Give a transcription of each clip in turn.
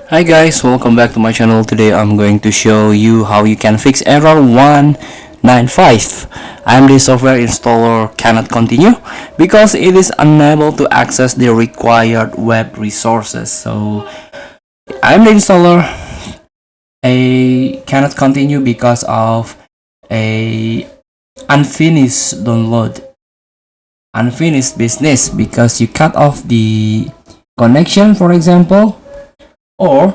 Hi guys, welcome back to my channel. Today I'm going to show you how you can fix error 195. AMD software installer cannot continue because it is unable to access the required web resources. So AMD installer cannot continue because of a unfinished download, unfinished business, because you cut off the connection, for example, or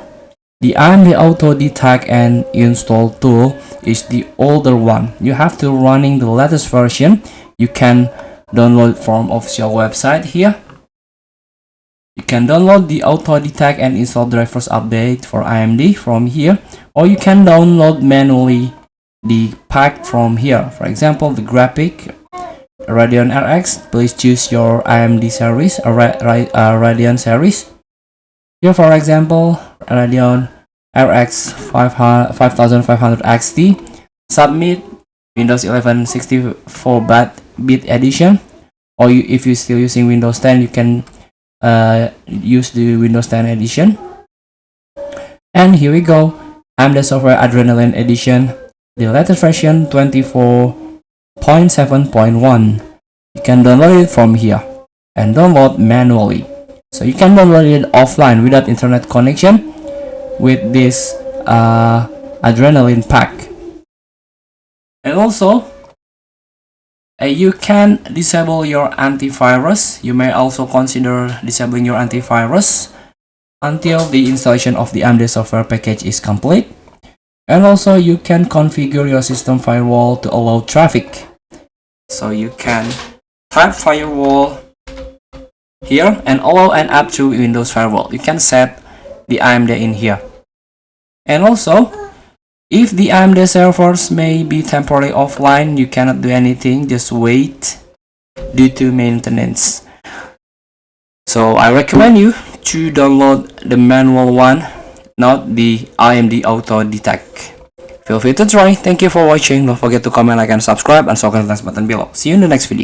the AMD auto detect and install tool is the older one. You have to running the latest version. You can download from official website here. You can download the auto detect and install drivers update for AMD from here, or you can download manually the pack from here. For example, the graphic Radeon RX, please choose your AMD series, Radeon series. Here, for example, Radeon RX 5500 XT, submit Windows 11 64-bit edition, or if you're still using Windows 10, you can use the Windows 10 edition. And here we go, AMD Software Adrenaline Edition, the latest version 24.7.1. You can download it from here and download manually. So you can download it offline without internet connection with this adrenaline pack. And also you can disable your antivirus. You may also consider disabling your antivirus until the installation of the AMD software package is complete. And also you can configure your system firewall to allow traffic. So you can type firewall here and allow an app through Windows Firewall. You can set the AMD in here. And also, if the AMD servers may be temporarily offline, you cannot do anything, just wait due to maintenance. So I recommend you to download the manual one, not the AMD Auto Detect. Feel free to try. Thank you for watching. Don't forget to comment, like, and subscribe, and click the button below. See you in the next video.